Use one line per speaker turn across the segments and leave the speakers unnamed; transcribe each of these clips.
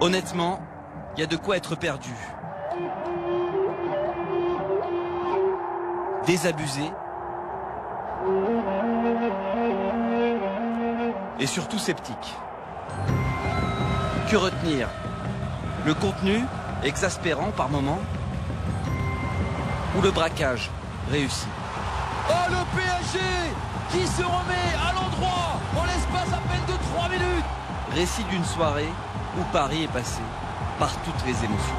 Honnêtement, il y a de quoi être perdu. Désabusé. Et surtout sceptique. Que retenir? Le contenu, exaspérant par moments, ou le braquage, réussi?
Oh, le PSG qui se remet à l'endroit en l'espace à peine de 3 minutes.
Récit d'une soirée où Paris est passé par toutes les émotions.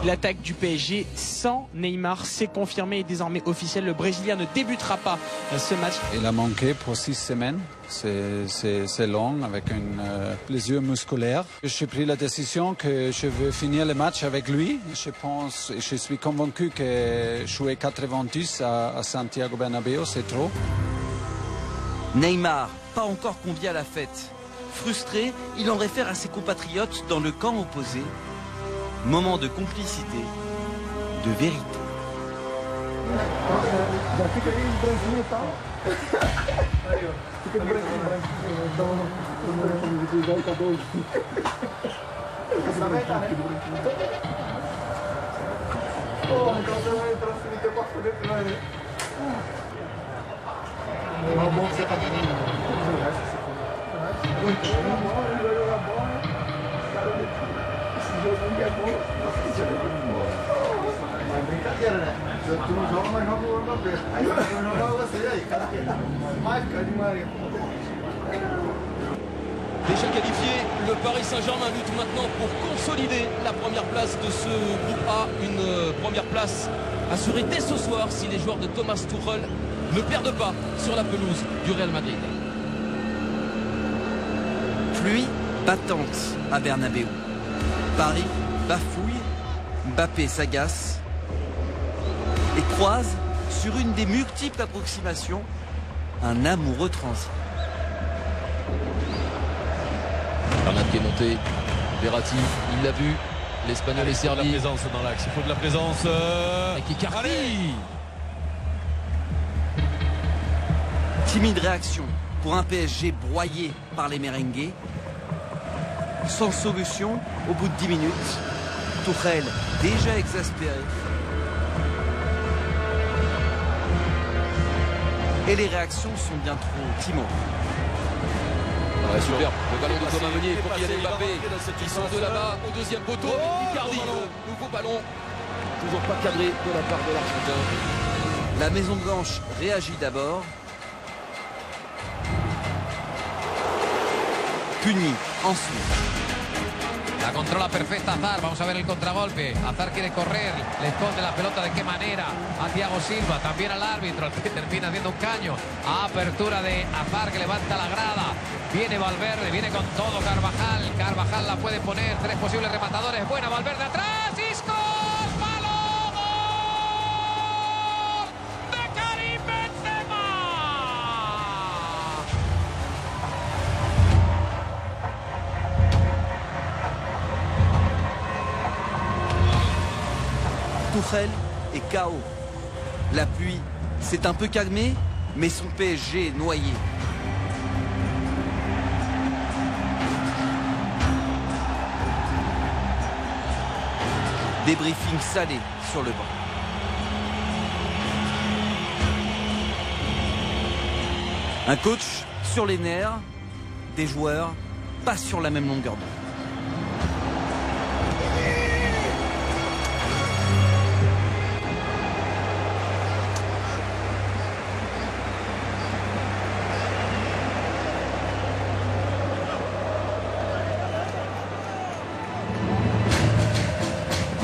L'attaque du PSG sans Neymar, c'est confirmé et désormais officiel. Le Brésilien ne débutera pas ce match.
Il a manqué pour 6 semaines. C'est long, avec un plaisir musculaire. J'ai pris la décision que je veux finir le match avec lui. Je suis convaincu que jouer 90 à Santiago Bernabéu, c'est trop.
Neymar, pas encore convié à la fête. Frustré, il en réfère à ses compatriotes dans le camp opposé. Moment de complicité, de vérité.
Déjà qualifié, le Paris Saint-Germain lutte maintenant pour consolider la première place de ce groupe A. Une première place assurée dès ce soir si les joueurs de Thomas Tuchel ne perdent pas sur la pelouse du Real Madrid.
Pluie battante à Bernabéu. Paris bafouille, Mbappé s'agace et croise sur une des multiples approximations un amoureux transi.
Bernat qui est monté, Verratti, il l'a vu, l'Espagnol est servi.
Il faut de la présence dans l'axe, il faut de la présence.
Et qui carlie.
Timide réaction pour un PSG broyé par les merengues. Sans solution au bout de 10 minutes. Tuchel déjà exaspéré. Et les réactions sont bien trop timorées.
Ouais, super, le ballon de Thomas Meunier pour Kylian Mbappé. Ils sont de là-bas au deuxième poteau. Icardi, nouveau ballon. Toujours pas cadré de la part de l'Argentin.
La Maison Blanche réagit d'abord. Puni ensuite.
La controla perfecta Hazard, vamos a ver el contragolpe. Hazard quiere correr, le esconde la pelota de qué manera a Thiago Silva, también al árbitro, que termina haciendo un caño. Apertura de Hazard que levanta la grada. Viene Valverde, viene con todo Carvajal. Carvajal la puede poner, 3 posibles rematadores. Buena Valverde atrás, Isco, ¡palo! ¡Gol! ¡De Karim Benzema!
Tuchel est KO. La pluie s'est un peu calmée, mais son PSG est noyé. Débriefing salé sur le banc. Un coach sur les nerfs, des joueurs pas sur la même longueur d'onde.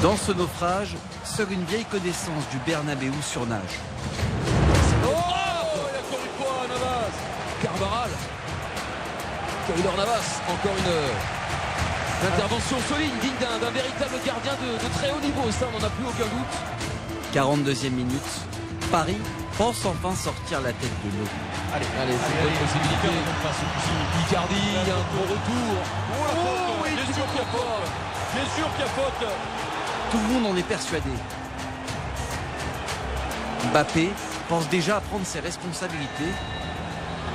Dans ce naufrage, seule une vieille connaissance du Bernabéu surnage.
Oh, il a encore une fois Navas. Carvajal. Keylor Navas, encore une intervention solide, digne d'un véritable gardien de très haut niveau. Ça, on n'en a plus aucun doute.
42e minute, Paris pense enfin sortir la tête de l'eau.
Allez, c'est une bonne possibilité. Icardi, il y a un gros retour.
Oh, oui, bien sûr qu'il y a faute. Bien sûr qu'il y a faute.
Tout le monde en est persuadé. Mbappé pense déjà à prendre ses responsabilités.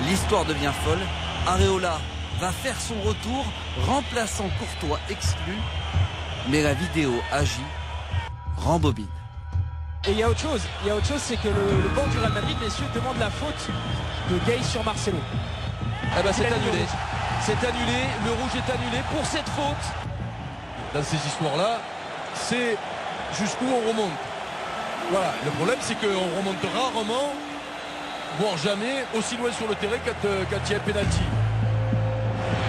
L'histoire devient folle. Areola va faire son retour, remplaçant Courtois exclu. Mais la vidéo agit, rembobine.
Et il y a autre chose, c'est que le banc du Real Madrid, messieurs, demande la faute de Gay sur Marcelo.
Eh ben, c'est annulé. C'est annulé. Le rouge est annulé pour cette faute.
Dans ces histoires-là, c'est jusqu'où on remonte. Voilà, le problème c'est qu'on remonte rarement, voire jamais, aussi loin sur le terrain quand il y a un pénalty.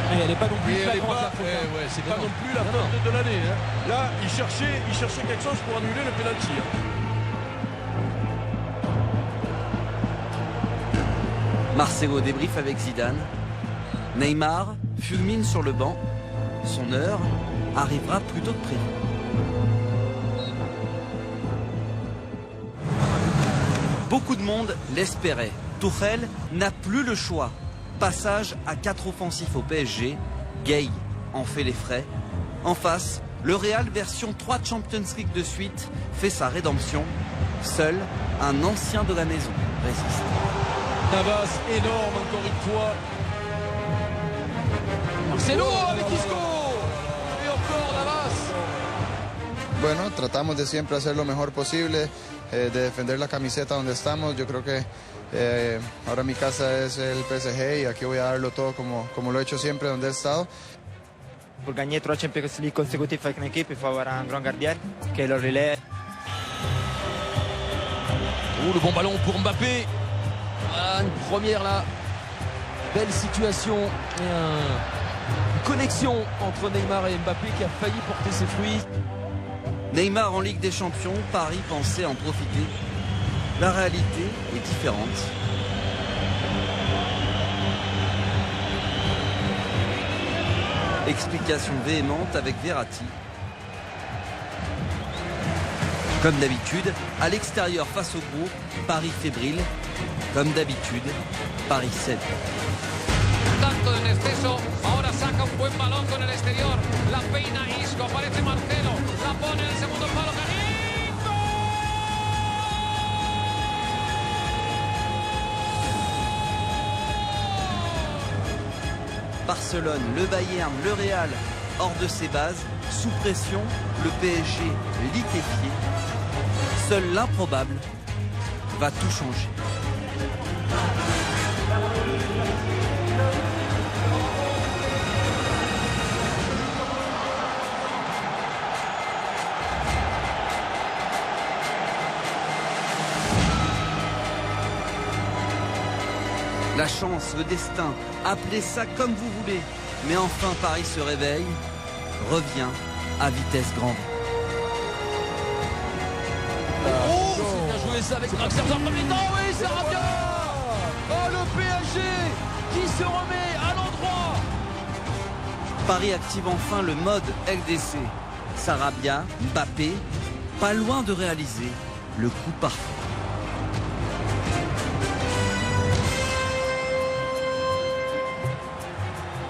Mais elle n'est pas non plus
Et
flagrante, la faute.
c'est pas non plus la faute de l'année. Hein. Là, il cherchait quelque chose pour annuler le pénalty.
Marcelo débrief avec Zidane. Neymar fulmine sur le banc. Son heure arrivera plus tôt que prévu. Beaucoup de monde l'espérait. Tuchel n'a plus le choix. Passage à 4 offensifs au PSG. Gay en fait les frais. En face, le Real version 3 Champions League de suite fait sa rédemption. Seul un ancien de la maison résiste.
Navas, énorme encore une fois.
Marcelo avec Isco. Et encore Navas.
Bueno, tratamos de siempre hacer lo mejor posible, de defender la camiseta donde estamos. Yo creo que ahora mi casa es el PSG y aquí voy a darlo todo como lo he hecho siempre donde he estado.
Pour gagner 3 Champions League consécutifs avec une équipe, il faut avoir un grand gardien qui est le relais.
Oh, le bon ballon pour Mbappé. Ah, une première là. Belle situation et une connexion entre Neymar et Mbappé qui a failli porter ses fruits.
Neymar en Ligue des Champions, Paris pensait en profiter. La réalité est différente. Explication véhémente avec Verratti. Comme d'habitude, à l'extérieur face au groupe, Paris fébrile. Comme d'habitude, Paris cède.
Tanto en exceso, ahora saca un buen balón con el exterior, la peina Isco, aparece Marcelo, la pone en el segundo palo, Canito.
Barcelone, le Bayern, le Real, hors de ses bases, sous pression, le PSG liquéfié. Seul l'improbable va tout changer. La chance, le destin, appelez ça comme vous voulez. Mais enfin Paris se réveille, revient à vitesse grand V.
Oh, c'est bien joué ça avec Draxler en premier temps. Oui, c'est Rabia. Oh, le PSG qui se remet à l'endroit.
Paris active enfin le mode LDC. Sarabia, Mbappé, pas loin de réaliser le coup parfait.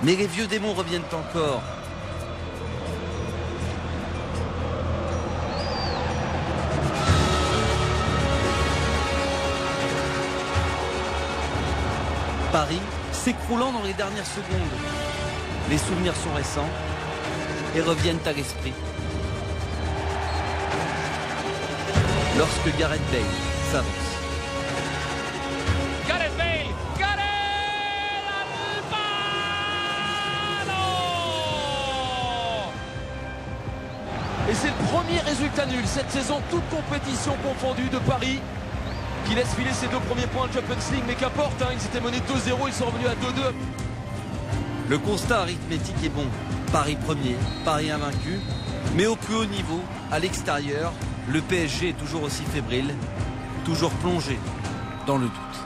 Mais les vieux démons reviennent encore. Paris s'écroulant dans les dernières secondes. Les souvenirs sont récents et reviennent à l'esprit. Lorsque Gareth Bale s'avance.
Gareth Bale, Gareth al palo.
Et c'est le premier résultat nul cette saison, toute compétition confondue de Paris, qui laisse filer ses 2 premiers points de Champions League, mais qu'importe, hein, ils étaient menés 2-0, ils sont revenus à 2-2.
Le constat arithmétique est bon. Paris premier, Paris invaincu, mais au plus haut niveau, à l'extérieur, le PSG est toujours aussi fébrile, toujours plongé dans le doute.